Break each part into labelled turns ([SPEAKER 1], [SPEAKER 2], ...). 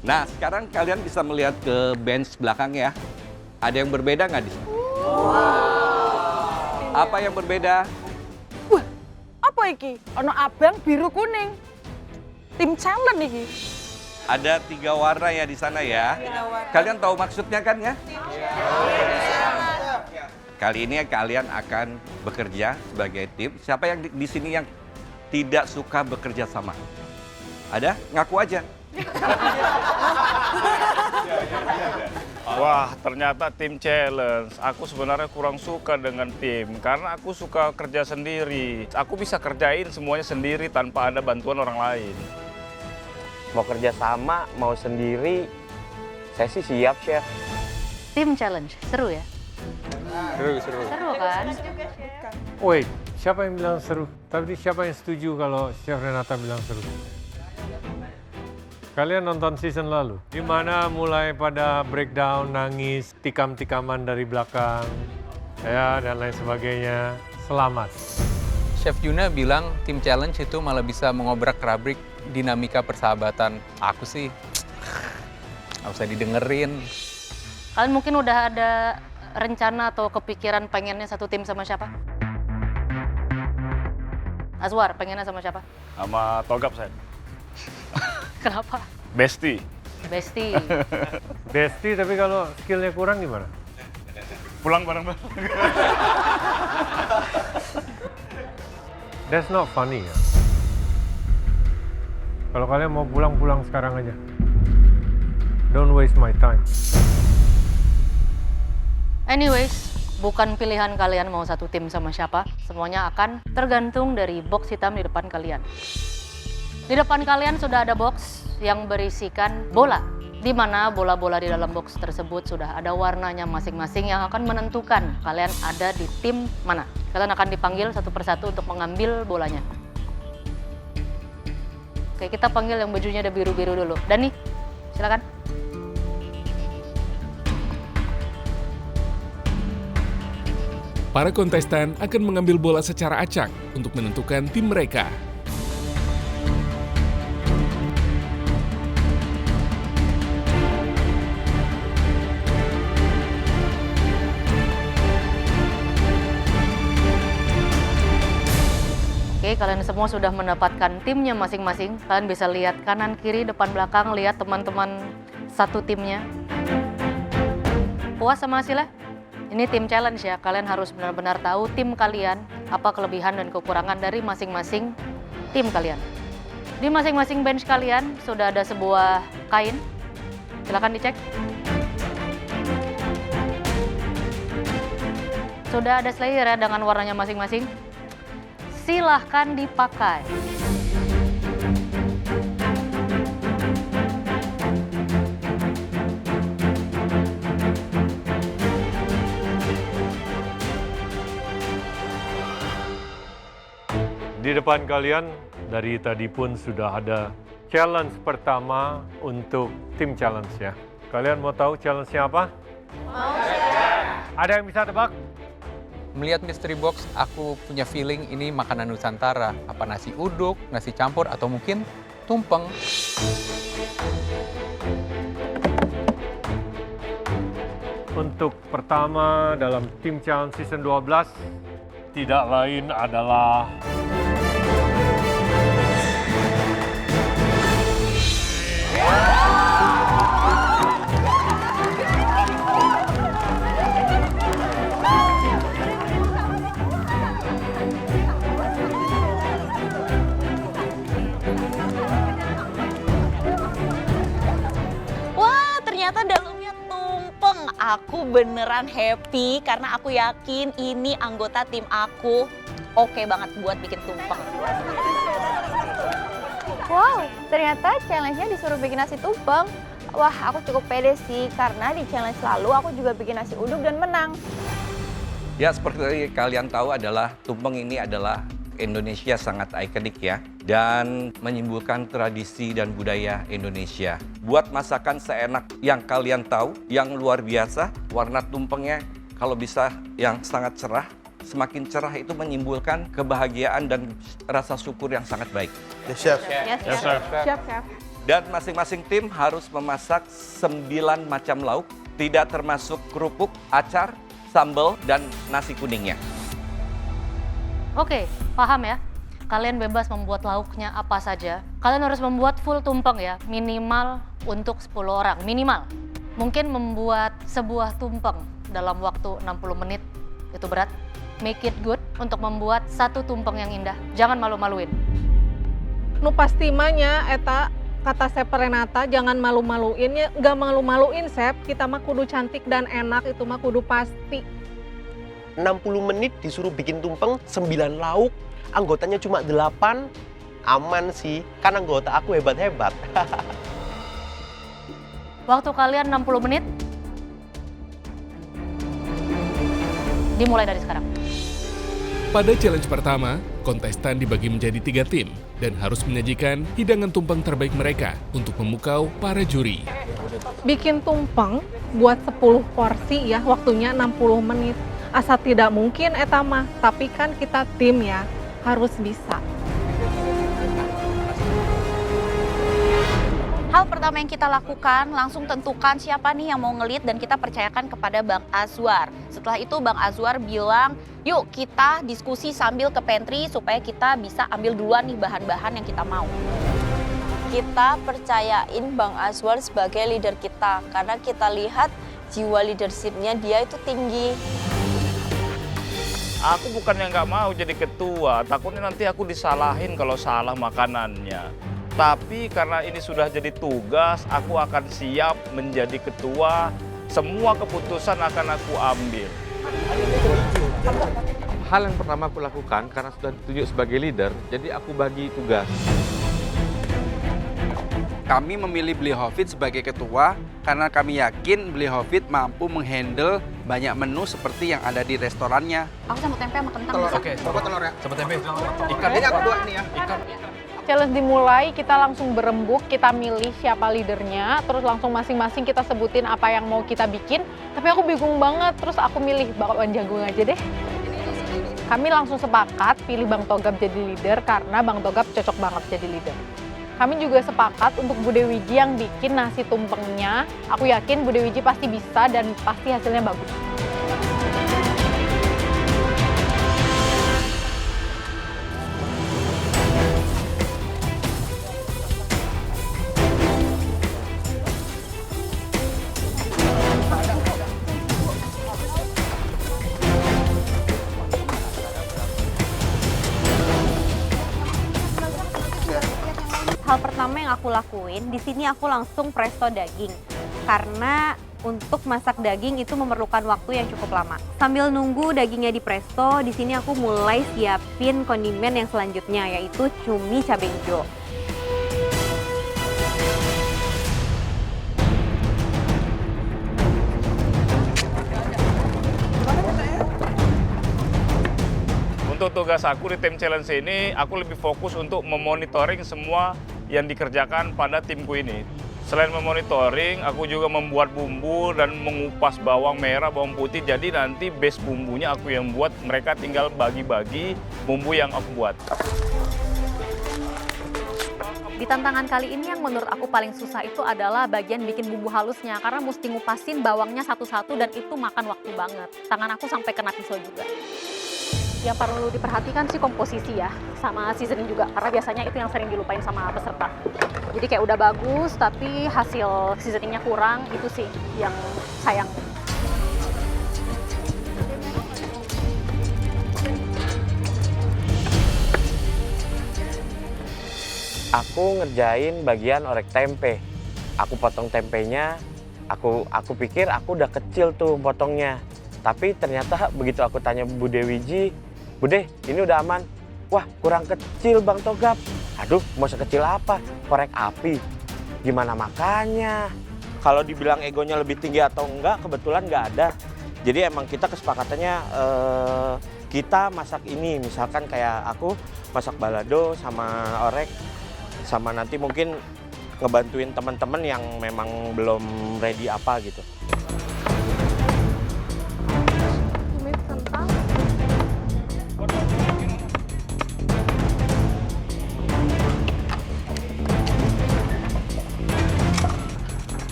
[SPEAKER 1] Nah, sekarang kalian bisa melihat ke bench belakang ya. Ada yang berbeda nggak di sini? Apa yang berbeda?
[SPEAKER 2] Wah, apa iki? Ono abang, biru, kuning. Tim challenge iki.
[SPEAKER 1] Ada 3 warna ya di sana ya. Kalian tahu maksudnya kan ya? Kali ini kalian akan bekerja sebagai tim. Siapa yang di sini yang tidak suka bekerja sama? Ada? Ngaku aja.
[SPEAKER 3] Wah, ternyata tim challenge. Aku sebenarnya kurang suka dengan tim karena aku suka kerja sendiri. Aku bisa kerjain semuanya sendiri tanpa ada bantuan orang lain.
[SPEAKER 4] Mau kerja sama, mau sendiri, saya sih siap, Chef.
[SPEAKER 5] Tim challenge, seru ya?
[SPEAKER 4] Seru.
[SPEAKER 5] Seru kan?
[SPEAKER 6] Wait, siapa yang bilang seru? Tapi siapa yang setuju kalau Chef Renata bilang seru? Kalian nonton season lalu, di mana mulai pada breakdown, nangis, tikam-tikaman dari belakang, ya dan lain sebagainya. Selamat.
[SPEAKER 7] Chef Juna bilang tim challenge itu malah bisa mengobrak-abrik dinamika persahabatan. Aku sih nggak usah didengerin.
[SPEAKER 5] Kalian mungkin udah ada rencana atau kepikiran pengennya satu tim sama siapa? Azwar, pengennya sama siapa?
[SPEAKER 3] Sama Togap saya.
[SPEAKER 5] Kenapa?
[SPEAKER 3] Besti.
[SPEAKER 5] Besti.
[SPEAKER 6] Besti, tapi kalau skillnya kurang gimana?
[SPEAKER 3] Pulang bareng-bareng.
[SPEAKER 6] That's not funny ya. Kalau kalian mau pulang sekarang aja. Don't waste my time.
[SPEAKER 5] Anyways, bukan pilihan kalian mau satu tim sama siapa. Semuanya akan tergantung dari box hitam di depan kalian. Di depan kalian sudah ada box yang berisikan bola, di mana bola-bola di dalam box tersebut sudah ada warnanya masing-masing yang akan menentukan kalian ada di tim mana. Kalian akan dipanggil satu persatu untuk mengambil bolanya. Oke, kita panggil yang bajunya ada biru-biru dulu. Dani, silakan.
[SPEAKER 8] Para kontestan akan mengambil bola secara acak untuk menentukan tim mereka.
[SPEAKER 5] Oke, kalian semua sudah mendapatkan timnya masing-masing. Kalian bisa lihat kanan, kiri, depan, belakang, lihat teman-teman satu timnya. Puas sama hasilnya? Ini tim challenge ya, kalian harus benar-benar tahu tim kalian, apa kelebihan dan kekurangan dari masing-masing tim kalian. Di masing-masing bench kalian sudah ada sebuah kain, silakan dicek. Sudah ada slayer ya dengan warnanya masing-masing. Silahkan dipakai.
[SPEAKER 6] Di depan kalian dari tadi pun sudah ada challenge pertama untuk tim challenge ya. Kalian mau tahu challenge-nya apa? Mau. Ada yang bisa tebak?
[SPEAKER 7] Melihat mystery box, aku punya feeling ini makanan Nusantara. Apa nasi uduk, nasi campur, atau mungkin tumpeng.
[SPEAKER 6] Untuk pertama dalam tim challenge season 12 tidak lain adalah
[SPEAKER 2] Ternyata dalamnya tumpeng. Aku beneran happy karena aku yakin ini anggota tim aku oke banget buat bikin tumpeng.
[SPEAKER 9] Wow, ternyata challenge-nya disuruh bikin nasi tumpeng. Wah, aku cukup pede sih karena di challenge lalu aku juga bikin nasi uduk dan menang.
[SPEAKER 1] Ya, seperti kalian tahu adalah tumpeng ini adalah Indonesia sangat ikonik ya, dan menyimbolkan tradisi dan budaya Indonesia. Buat masakan seenak yang kalian tahu, yang luar biasa, warna tumpengnya kalau bisa yang sangat cerah, semakin cerah itu menyimbolkan kebahagiaan dan rasa syukur yang sangat baik.
[SPEAKER 3] Yes, Chef.
[SPEAKER 5] Yes,
[SPEAKER 3] Yes, Chef.
[SPEAKER 9] Siap, Chef.
[SPEAKER 1] Dan masing-masing tim harus memasak 9 macam lauk, tidak termasuk kerupuk, acar, sambal, dan nasi kuningnya.
[SPEAKER 5] Oke, paham ya? Kalian bebas membuat lauknya apa saja. Kalian harus membuat full tumpeng ya, minimal untuk 10 orang, minimal. Mungkin membuat sebuah tumpeng dalam waktu 60 menit, itu berat. Make it good untuk membuat satu tumpeng yang indah. Jangan malu-maluin.
[SPEAKER 10] Nu pasti mahnya eta kata Chef Renata jangan malu-maluin ya, nggak malu-maluin Chef, kita mah kudu cantik dan enak, itu mah kudu pasti.
[SPEAKER 4] 60 menit disuruh bikin tumpeng 9 lauk, anggotanya cuma 8, aman sih, kan anggota aku hebat-hebat.
[SPEAKER 5] Waktu kalian 60 menit, dimulai dari sekarang.
[SPEAKER 8] Pada challenge pertama, kontestan dibagi menjadi 3 tim dan harus menyajikan hidangan tumpeng terbaik mereka untuk memukau para juri.
[SPEAKER 10] Bikin tumpeng buat 10 porsi ya, waktunya 60 menit. Asa tidak mungkin eta mah, tapi kan kita tim ya, harus bisa.
[SPEAKER 2] Hal pertama yang kita lakukan, langsung tentukan siapa nih yang mau ngelit dan kita percayakan kepada Bang Azwar. Setelah itu Bang Azwar bilang, yuk kita diskusi sambil ke pantry supaya kita bisa ambil duluan nih bahan-bahan yang kita mau.
[SPEAKER 11] Kita percayain Bang Azwar sebagai leader kita, karena kita lihat jiwa leadership-nya dia itu tinggi.
[SPEAKER 3] Aku bukannya nggak mau jadi ketua, takutnya nanti aku disalahin kalau salah makanannya. Tapi karena ini sudah jadi tugas, aku akan siap menjadi ketua. Semua keputusan akan aku ambil.
[SPEAKER 12] Hal yang pertama aku lakukan karena sudah ditunjuk sebagai leader, jadi aku bagi tugas.
[SPEAKER 13] Kami memilih Blihovic sebagai ketua karena kami yakin Blihovic mampu menghandle banyak menu seperti yang ada di restorannya.
[SPEAKER 2] Aku sama tempe sama kentang.
[SPEAKER 13] Telur,
[SPEAKER 2] bisa.
[SPEAKER 13] oke. Coba telur ya.
[SPEAKER 12] Sama tempe.
[SPEAKER 13] Ikan ini aku dua nih ya. Ikan.
[SPEAKER 10] Challenge dimulai, kita langsung berembuk, kita milih siapa leadernya, terus langsung masing-masing kita sebutin apa yang mau kita bikin. Tapi aku bingung banget, terus aku milih bakwan jagung aja deh. Kami langsung sepakat pilih Bang Togap jadi leader karena Bang Togap cocok banget jadi leader. Kami juga sepakat untuk Bude Wiji yang bikin nasi tumpengnya. Aku yakin Bude Wiji pasti bisa dan pasti hasilnya bagus.
[SPEAKER 11] Hal pertama yang aku lakuin, di sini aku langsung presto daging. Karena untuk masak daging itu memerlukan waktu yang cukup lama. Sambil nunggu dagingnya di presto, di sini aku mulai siapin kondimen yang selanjutnya, yaitu cumi cabai hijau.
[SPEAKER 3] Untuk tugas aku di tim challenge ini, aku lebih fokus untuk memonitoring semua yang dikerjakan pada timku ini. Selain memonitoring, aku juga membuat bumbu dan mengupas bawang merah, bawang putih. Jadi nanti base bumbunya aku yang buat, mereka tinggal bagi-bagi bumbu yang aku buat.
[SPEAKER 2] Di tantangan kali ini yang menurut aku paling susah itu adalah bagian bikin bumbu halusnya. Karena mesti ngupasin bawangnya satu-satu dan itu makan waktu banget. Tangan aku sampai kena pisau juga. Yang perlu diperhatikan sih komposisi ya, sama seasoning juga. Karena biasanya itu yang sering dilupain sama peserta. Jadi kayak udah bagus, tapi hasil seasoningnya kurang, itu sih yang sayang.
[SPEAKER 4] Aku ngerjain bagian orek tempe. Aku potong tempenya, aku pikir aku udah kecil tuh potongnya. Tapi ternyata begitu aku tanya Bude Wiji, Bude, ini udah aman? Wah, kurang kecil Bang Togap. Aduh, mau sekecil apa? Korek api. Gimana makannya? Kalau dibilang egonya lebih tinggi atau enggak, kebetulan nggak ada. Jadi emang kita kesepakatannya kita masak ini. Misalkan kayak aku masak balado sama orek. Sama nanti mungkin ngebantuin teman-teman yang memang belum ready apa gitu.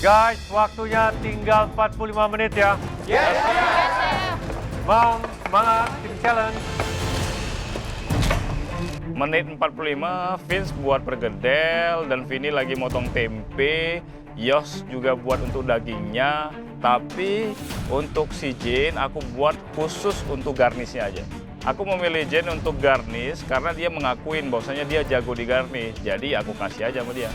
[SPEAKER 6] Guys, waktunya tinggal 45 menit ya.
[SPEAKER 3] Yes.
[SPEAKER 6] Mau semangat tim challenge.
[SPEAKER 3] Menit 45, Vince buat pergedel dan Vini lagi motong tempe. Yos juga buat untuk dagingnya. Tapi untuk si Jane aku buat khusus untuk garnisnya aja. Aku memilih Jane untuk garnish karena dia mengakuin bahwasanya dia jago di garnish. Jadi aku kasih aja sama dia.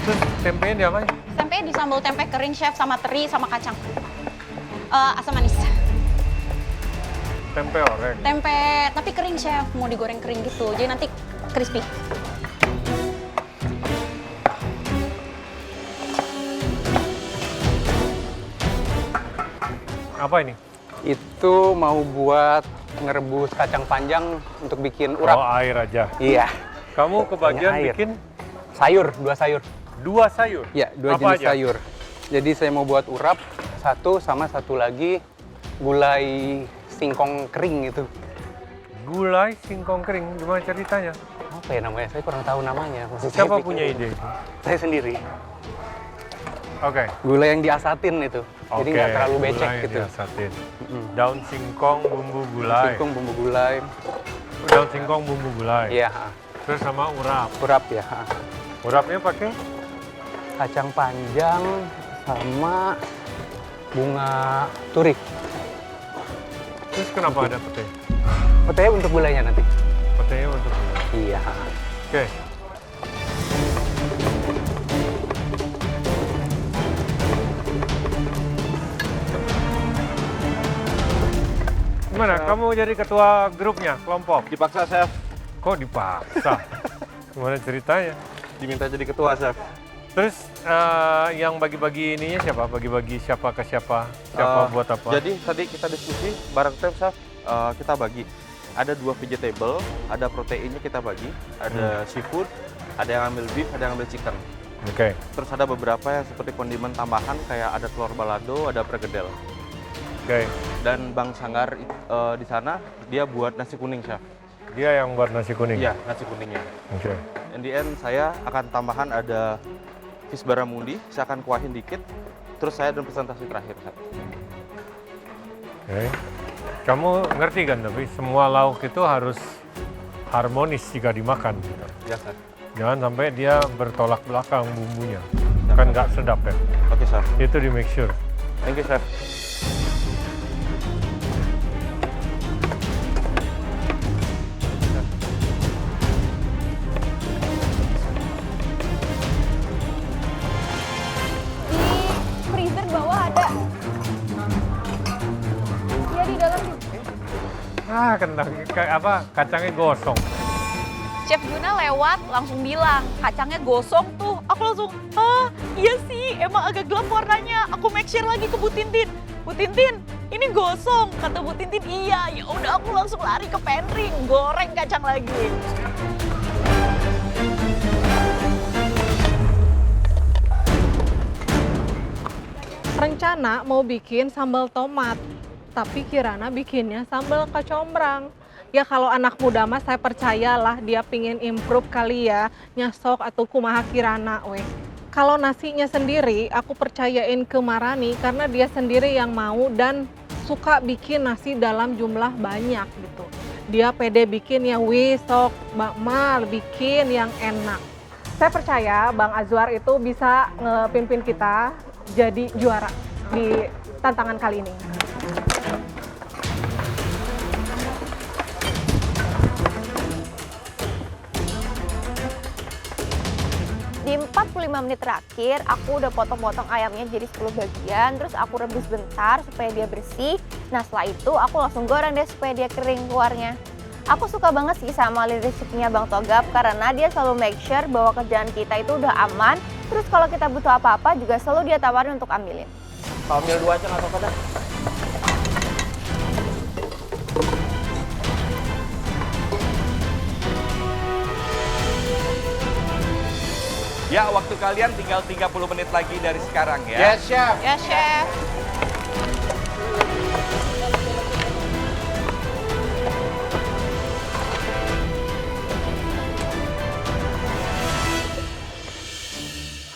[SPEAKER 6] Terus tempenya diapain?
[SPEAKER 14] Tempe disambal tempe kering, chef, sama teri, sama kacang. Asam manis.
[SPEAKER 6] Tempe orek.
[SPEAKER 14] Tempe, tapi kering, chef. Mau digoreng kering gitu, jadi nanti crispy.
[SPEAKER 6] Apa ini?
[SPEAKER 15] Itu mau buat ngerebus kacang panjang untuk bikin urap.
[SPEAKER 6] Oh, air aja.
[SPEAKER 15] Iya.
[SPEAKER 6] Kamu kebagian
[SPEAKER 15] Air.
[SPEAKER 6] bikin
[SPEAKER 15] Sayur, 2 sayur.
[SPEAKER 6] 2 sayur?
[SPEAKER 15] Iya, 2
[SPEAKER 6] Apa
[SPEAKER 15] jenis
[SPEAKER 6] aja?
[SPEAKER 15] sayur. Jadi saya mau buat urap, sama satu lagi gulai singkong kering itu.
[SPEAKER 6] Gulai singkong kering, gimana ceritanya?
[SPEAKER 15] Apa ya namanya? Saya kurang tahu namanya. Maksud
[SPEAKER 6] Siapa
[SPEAKER 15] saya
[SPEAKER 6] punya ide itu?
[SPEAKER 15] Saya sendiri.
[SPEAKER 6] Oke.
[SPEAKER 15] Gulai yang diasatin itu. Jadi nggak terlalu becek
[SPEAKER 6] gulai
[SPEAKER 15] gitu.
[SPEAKER 6] diasatin. Daun singkong, bumbu gulai.
[SPEAKER 15] Singkong, bumbu gulai.
[SPEAKER 6] Daun singkong, bumbu gulai.
[SPEAKER 15] Iya.
[SPEAKER 6] Terus sama urap.
[SPEAKER 15] Urap ya.
[SPEAKER 6] Urapnya pakai?
[SPEAKER 15] Kacang panjang sama bunga turik.
[SPEAKER 6] Terus kenapa ada pete?
[SPEAKER 15] Petenya untuk gulainya nanti.
[SPEAKER 6] Petenya untuk gulai.
[SPEAKER 15] Iya.
[SPEAKER 6] Oke. Gimana? Kamu jadi ketua grupnya, kelompok?
[SPEAKER 12] Dipaksa, Chef.
[SPEAKER 6] Kok dipaksa? Gimana ceritanya?
[SPEAKER 12] Diminta jadi ketua, Chef.
[SPEAKER 6] Terus yang bagi-bagi ininya siapa? Bagi-bagi siapa ke siapa? Siapa buat apa?
[SPEAKER 12] Jadi tadi kita diskusi bareng tim, Chef. Kita bagi. Ada 2 vegetable, ada proteinnya kita bagi, ada seafood, ada yang ambil beef, ada yang ambil chicken.
[SPEAKER 6] Oke.
[SPEAKER 12] Terus ada beberapa yang seperti kondimen tambahan kayak ada telur balado, ada pergedel.
[SPEAKER 6] Oke.
[SPEAKER 12] Dan Bang Sanggar di sana dia buat nasi kuning, Chef.
[SPEAKER 6] Dia yang buat nasi kuning?
[SPEAKER 12] Iya, nasi kuningnya.
[SPEAKER 6] Oke.
[SPEAKER 12] In the end saya akan tambahan ada fish barramundi, saya akan kuahin dikit. Terus saya dan presentasi terakhir, Chef.
[SPEAKER 6] Oke. Kamu ngerti kan, tapi semua lauk itu harus harmonis jika dimakan. Gitu.
[SPEAKER 12] Ya, Chef.
[SPEAKER 6] Jangan sampai dia bertolak belakang bumbunya. Kan nggak sedap ya?
[SPEAKER 12] Oke, Chef.
[SPEAKER 6] Itu di make sure.
[SPEAKER 12] Thank you, Chef.
[SPEAKER 9] Di freezer bawah ada. Iya di dalam.
[SPEAKER 6] Kentang, kacangnya gosong.
[SPEAKER 14] Chef Juna lewat langsung bilang, kacangnya gosong tuh. Aku langsung, iya sih, emang agak gelap warnanya. Aku make share lagi ke Bu Tintin. Bu Tintin, ini gosong. Kata Bu Tintin, iya. Ya udah aku langsung lari ke pantry, goreng kacang lagi.
[SPEAKER 10] Rencana mau bikin sambal tomat, tapi Kirana bikinnya sambal kecombrang. Ya kalau anak muda mas saya percayalah dia pingin improve kali ya, nyasok atau kumaha Kirana weh. Kalau nasinya sendiri aku percayain ke Marani karena dia sendiri yang mau dan suka bikin nasi dalam jumlah banyak gitu. Dia pede bikin ya wih sok Mbak Mal bikin yang enak. Saya percaya Bang Azwar itu bisa ngepimpin kita jadi juara di tantangan kali ini.
[SPEAKER 9] Di 45 menit terakhir, aku udah potong-potong ayamnya jadi 10 bagian, terus aku rebus bentar supaya dia bersih. Nah setelah itu aku langsung goreng deh supaya dia kering keluarnya. Aku suka banget sih sama leadership-nya Bang Togap karena dia selalu make sure bahwa kerjaan kita itu udah aman. Terus kalau kita butuh apa-apa juga selalu dia tawarin untuk ambilin.
[SPEAKER 4] Ambil 2 aja nggak apa-apa dah.
[SPEAKER 1] Ya, waktu kalian tinggal 30 menit lagi dari sekarang ya.
[SPEAKER 13] Yes, Chef.
[SPEAKER 14] Ya, Chef.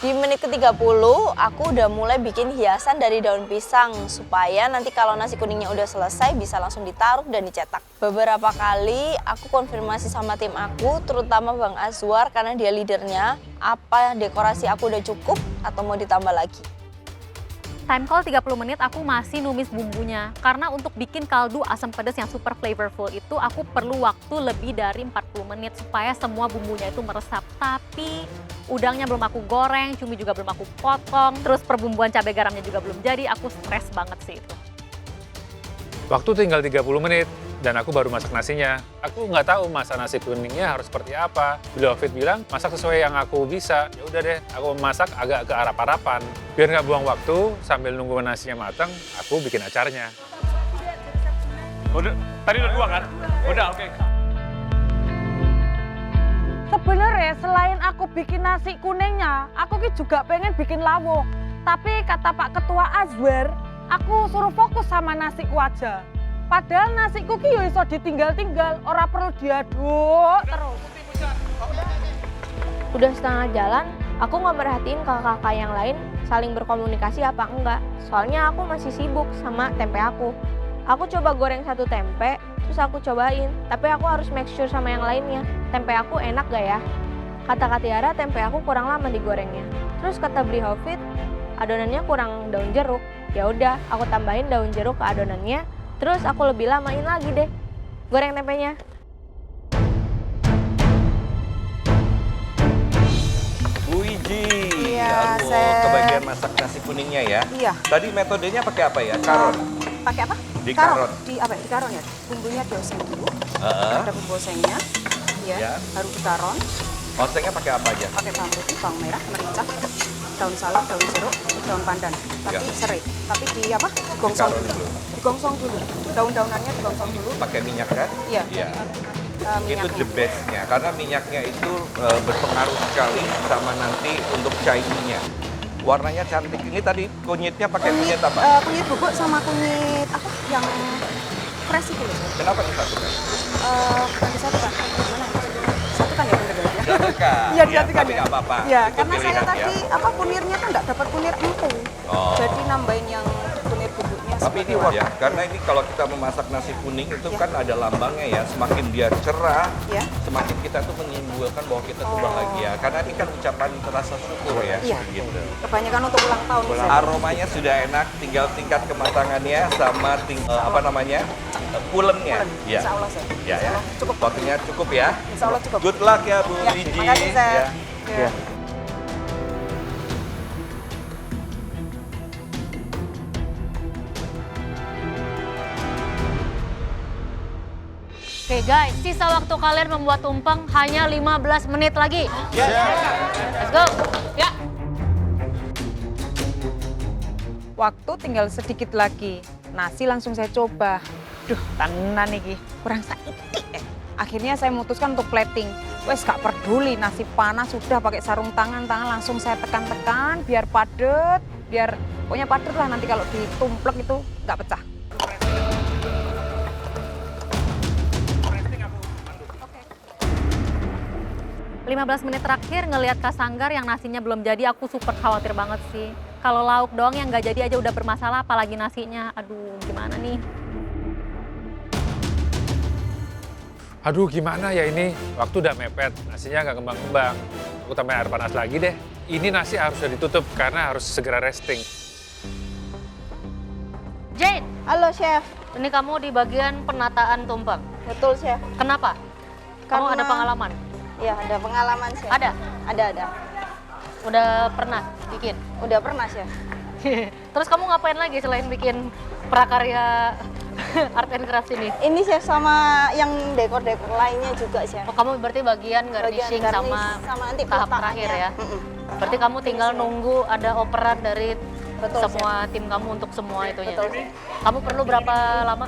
[SPEAKER 16] Di menit ke-30 aku udah mulai bikin hiasan dari daun pisang supaya nanti kalau nasi kuningnya udah selesai bisa langsung ditaruh dan dicetak. Beberapa kali aku konfirmasi sama tim aku, terutama Bang Azwar karena dia leadernya, apa dekorasi aku udah cukup atau mau ditambah lagi.
[SPEAKER 2] Time call 30 menit aku masih numis bumbunya. Karena untuk bikin kaldu asam pedas yang super flavorful itu aku perlu waktu lebih dari 40 menit supaya semua bumbunya itu meresap. Tapi udangnya belum aku goreng, cumi juga belum aku potong, terus perbumbuan cabai garamnya juga belum jadi, aku stres banget sih itu.
[SPEAKER 17] Waktu tinggal 30 menit dan aku baru masak nasinya. Aku nggak tahu masak nasi kuningnya harus seperti apa. Beli Hafid bilang masak sesuai yang aku bisa. Ya udah deh, aku masak agak ke arap-arapan. Biar nggak buang waktu sambil nunggu nasinya matang, aku bikin acarnya.
[SPEAKER 3] Udah, tadi udah 2 kan? Udah, oke.
[SPEAKER 18] Sebenarnya selain aku bikin nasi kuningnya, aku juga pengen bikin lawuh. Tapi kata Pak Ketua Azwar, aku suruh fokus sama nasiku aja. Padahal nasiku ki yo iso ditinggal-tinggal, ora perlu diaduk terus.
[SPEAKER 9] Udah setengah jalan, aku nggak merhatiin kakak-kakak yang lain saling berkomunikasi apa enggak. Soalnya aku masih sibuk sama tempe aku. Aku coba goreng satu tempe, terus aku cobain. Tapi aku harus make sure sama yang lainnya. Tempe aku enak gak ya? Kata Kak Tiara, tempe aku kurang lama digorengnya. Terus kata Bri Hafid, adonannya kurang daun jeruk. Ya udah, aku tambahin daun jeruk ke adonannya. Terus aku lebih lamain lagi deh goreng tempenya.
[SPEAKER 1] Wiji,
[SPEAKER 19] Iya,
[SPEAKER 1] aduh,
[SPEAKER 19] Chef.
[SPEAKER 1] kebagian masak nasi kuningnya ya.
[SPEAKER 19] Iya.
[SPEAKER 1] Tadi metodenya pakai apa ya? Karon.
[SPEAKER 19] Pakai apa?
[SPEAKER 1] Di karon.
[SPEAKER 19] Di apa? Di karon ya. Bumbunya dioseng dulu.
[SPEAKER 1] Heeh.
[SPEAKER 19] Ada bumbu osengnya. Ya.
[SPEAKER 1] Ya.
[SPEAKER 19] Baru di karon.
[SPEAKER 1] Osengnya pakai apa aja?
[SPEAKER 19] Pakai bawang putih, bawang merah, merica, daun salam, daun jeruk, daun pandan. Tapi
[SPEAKER 1] Ya.
[SPEAKER 19] serai. Tapi di apa? Digongsong
[SPEAKER 1] Karon
[SPEAKER 19] dulu.
[SPEAKER 1] dulu.
[SPEAKER 19] Digongsong dulu. Daun-daunannya digongsong dulu.
[SPEAKER 1] Pakai minyak kan?
[SPEAKER 19] Iya.
[SPEAKER 1] Iya. Itu
[SPEAKER 19] Minyaknya.
[SPEAKER 1] the best-nya, karena minyaknya itu berpengaruh sekali sama nanti untuk shiny-nya. Warnanya cantik. Ini tadi kunyitnya pakai kunyit apa?
[SPEAKER 19] Kunyit bubuk sama kunyit apa? Yang fresh itu loh.
[SPEAKER 1] Kenapa disatukan?
[SPEAKER 19] Bukan disatukan. Gimana ya? Satukan ya bener ya?
[SPEAKER 1] Disatukan.
[SPEAKER 19] Iya,
[SPEAKER 1] Ya,
[SPEAKER 19] disatukan
[SPEAKER 1] tapi
[SPEAKER 19] ya.
[SPEAKER 1] nggak apa-apa.
[SPEAKER 19] Iya,
[SPEAKER 1] Itu
[SPEAKER 19] karena saya
[SPEAKER 1] pilihan ya.
[SPEAKER 19] tadi apa kunirnya kan nggak dapat kunir empung.
[SPEAKER 1] Oh.
[SPEAKER 19] Jadi nambahin yang kunir bubuknya.
[SPEAKER 1] Tapi ini
[SPEAKER 19] seperti
[SPEAKER 1] ya, karena ini kalau kita memasak nasi kuning itu
[SPEAKER 19] Ya.
[SPEAKER 1] kan ada lambangnya ya, semakin dia cerah,
[SPEAKER 19] Ya.
[SPEAKER 1] semakin kita tuh menimbulkan bahwa kita tuh bahagia. Karena ini kan ucapan rasa syukur ya,
[SPEAKER 19] Iya.
[SPEAKER 1] gitu.
[SPEAKER 19] Kebanyakan untuk ulang tahun. misalnya.
[SPEAKER 1] Aromanya sudah enak, tinggal tingkat kematangannya sama apa namanya, pulennya. Ya.
[SPEAKER 19] Insya Allah, Chef.
[SPEAKER 1] Ya, ya.
[SPEAKER 19] Cukup.
[SPEAKER 1] Waktunya cukup ya.
[SPEAKER 19] Insya Allah cukup.
[SPEAKER 1] Good luck ya Bu
[SPEAKER 19] Ya,
[SPEAKER 1] Wiji.
[SPEAKER 19] terima kasih, Chef.
[SPEAKER 1] Ya.
[SPEAKER 19] Ya.
[SPEAKER 5] Oke guys, sisa waktu kalian membuat tumpeng hanya 15 menit lagi. Let's go. Ya.
[SPEAKER 10] Waktu tinggal sedikit lagi. Nasi langsung saya coba. Duh, tenan nih, kurang saiki. Akhirnya saya memutuskan untuk plating. Wes gak peduli nasi panas sudah pakai sarung tangan langsung saya tekan-tekan biar padet, biar pokoknya padet lah nanti kalau ditumplek itu nggak pecah.
[SPEAKER 2] 15 menit terakhir ngelihat Kak Sanggar yang nasinya belum jadi, aku super khawatir banget sih. Kalau lauk doang yang nggak jadi aja udah bermasalah, apalagi nasinya. Aduh, gimana nih?
[SPEAKER 17] Aduh gimana ya ini, waktu udah mepet, nasinya nggak kembang-kembang. Aku tambahin air panas lagi deh. Ini nasi harus sudah ditutup karena harus segera resting.
[SPEAKER 5] Jane.
[SPEAKER 16] Halo, Chef.
[SPEAKER 5] Ini kamu di bagian penataan tumpeng.
[SPEAKER 16] Betul, Chef.
[SPEAKER 5] Kenapa? Kamu ada
[SPEAKER 16] Karena-
[SPEAKER 5] pengalaman?
[SPEAKER 16] Iya, ada pengalaman, Chef.
[SPEAKER 5] Ada?
[SPEAKER 16] Ada.
[SPEAKER 5] Udah pernah bikin?
[SPEAKER 16] Udah pernah, Chef.
[SPEAKER 5] Terus kamu ngapain lagi selain bikin prakarya art and craft ini?
[SPEAKER 16] Ini, Chef, sama yang dekor-dekor lainnya juga, Chef.
[SPEAKER 5] Oh, kamu berarti bagian garnishing
[SPEAKER 16] garnish
[SPEAKER 5] sama
[SPEAKER 16] nanti
[SPEAKER 5] tahap
[SPEAKER 16] peletakannya.
[SPEAKER 5] terakhir ya? Berarti kamu tinggal nunggu ada operan dari
[SPEAKER 16] Betul,
[SPEAKER 5] semua tim kamu untuk semua itunya.
[SPEAKER 16] Betul, Chef.
[SPEAKER 5] Kamu perlu berapa lama?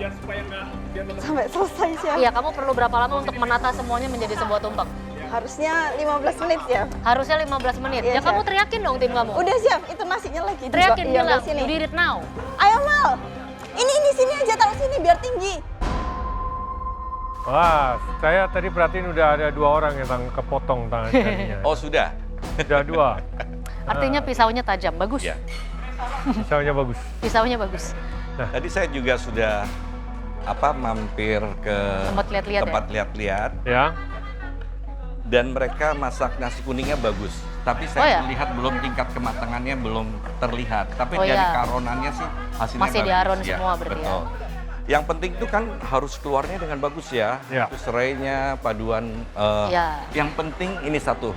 [SPEAKER 16] Sampai selesai, Chef.
[SPEAKER 5] Iya, kamu perlu berapa lama untuk menata semuanya menjadi sebuah tumpeng?
[SPEAKER 16] Harusnya 15 menit, Chef.
[SPEAKER 5] Harusnya 15 menit.
[SPEAKER 16] Iya,
[SPEAKER 5] Ya kamu
[SPEAKER 16] Chef.
[SPEAKER 5] teriakin dong tim kamu.
[SPEAKER 16] Udah, Chef. Itu nasinya lagi.
[SPEAKER 5] Teriakin
[SPEAKER 16] Iya,
[SPEAKER 5] bilang,
[SPEAKER 16] sini.
[SPEAKER 5] you did it now.
[SPEAKER 16] Ayo, Mal. Ini sini aja, taruh sini biar tinggi.
[SPEAKER 6] Wah, saya tadi perhatiin udah ada 2 orang yang kepotong tangan kirinya.
[SPEAKER 1] Oh sudah?
[SPEAKER 6] Sudah 2.
[SPEAKER 5] Artinya pisaunya tajam, bagus.
[SPEAKER 1] Ya.
[SPEAKER 6] Pisaunya bagus.
[SPEAKER 5] Pisaunya bagus.
[SPEAKER 1] Nah, tadi saya juga sudah mampir ke
[SPEAKER 5] Tempat lihat-lihat
[SPEAKER 1] ya. Dan mereka masak nasi kuningnya bagus. Tapi saya melihat belum tingkat kematangannya belum terlihat. Tapi dari karonannya sih hasilnya
[SPEAKER 5] masih
[SPEAKER 1] bagus.
[SPEAKER 5] diaron
[SPEAKER 1] Ya,
[SPEAKER 5] semua berarti
[SPEAKER 1] betul. Yang penting itu kan harus keluarnya dengan bagus ya.
[SPEAKER 6] Ya.
[SPEAKER 1] Itu serainya, paduan. Yang penting ini satu,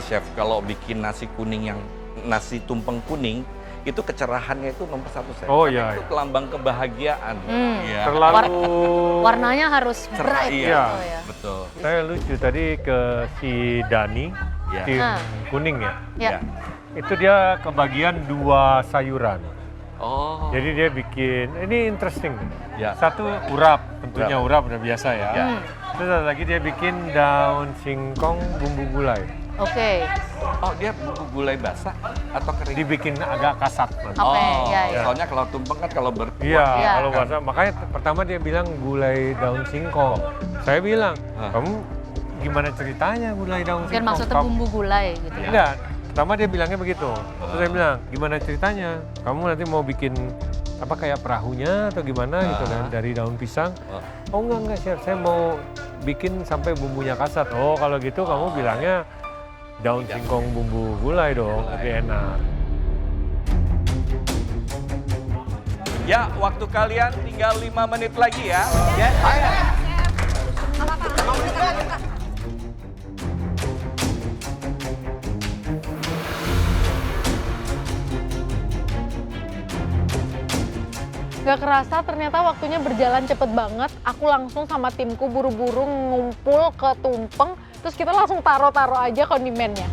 [SPEAKER 1] chef, kalau bikin nasi kuning nasi tumpeng kuning, itu kecerahannya itu nomor 1 chef.
[SPEAKER 6] Oh
[SPEAKER 1] karena
[SPEAKER 6] iya.
[SPEAKER 1] itu lambang kebahagiaan. Ya.
[SPEAKER 6] Terlalu
[SPEAKER 5] warnanya harus
[SPEAKER 1] cerah.
[SPEAKER 5] bright.
[SPEAKER 1] Iya,
[SPEAKER 5] gitu ya.
[SPEAKER 1] betul.
[SPEAKER 6] Saya lucu tadi ke si Dani, tim kuning ya.
[SPEAKER 5] Ya.
[SPEAKER 6] Itu dia kebagian 2 sayuran.
[SPEAKER 1] Oh.
[SPEAKER 6] Jadi dia bikin, ini interesting.
[SPEAKER 1] Ya.
[SPEAKER 6] Satu urap, tentunya urap udah biasa ya.
[SPEAKER 1] Ya.
[SPEAKER 6] Terus ada lagi dia bikin daun singkong bumbu gulai.
[SPEAKER 5] Oke.
[SPEAKER 1] Oh, dia bumbu gulai basah atau kering?
[SPEAKER 6] Dibikin agak kasat.
[SPEAKER 5] Oke, ya.
[SPEAKER 1] Soalnya kalau tumpeng kan kalau berkuah.
[SPEAKER 6] Iya, kalau basah. Makanya pertama dia bilang gulai daun singkong. Saya bilang, kamu gimana ceritanya gulai daun
[SPEAKER 5] Mungkin
[SPEAKER 6] singkong?
[SPEAKER 5] maksudnya bumbu gulai gitu.
[SPEAKER 6] Enggak, pertama dia bilangnya begitu. Terus saya bilang, gimana ceritanya? Kamu nanti mau bikin kayak perahunya atau gimana gitu kan dari daun pisang? Oh enggak chef, saya mau bikin sampai bumbunya kasat. Oh kalau gitu kamu bilangnya daun singkong bumbu gulai dong, lebih enak.
[SPEAKER 1] Ya, waktu kalian tinggal 5 menit lagi ya.
[SPEAKER 10] Gak kerasa ternyata waktunya berjalan cepet banget. Aku langsung sama timku buru-buru ngumpul ke tumpeng. Terus kita langsung taruh-taruh aja kondimennya.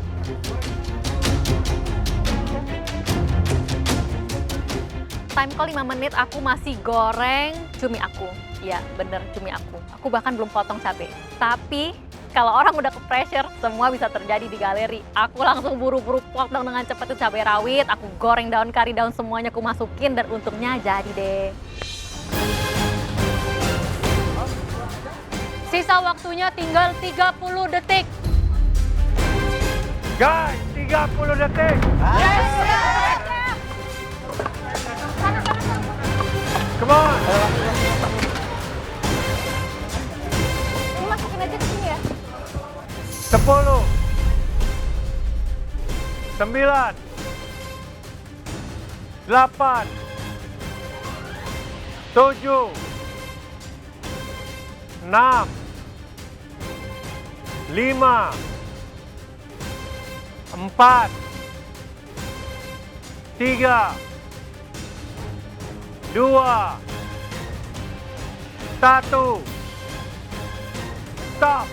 [SPEAKER 2] Time call 5 menit aku masih goreng cumi aku. Ya bener cumi aku. Aku bahkan belum potong cabai. Tapi kalau orang udah ke pressure, semua bisa terjadi di galeri. Aku langsung buru-buru potong dengan cepat itu cabai rawit, aku goreng daun kari, daun semuanya aku masukin dan untungnya jadi deh.
[SPEAKER 5] Sisa waktunya tinggal 30 detik.
[SPEAKER 6] Guys, 30 detik. Come on.
[SPEAKER 9] Masukin aja ke sini ya.
[SPEAKER 6] 10, 9, 8, 7, 6, 5, 4, 3, 2, 1, stop.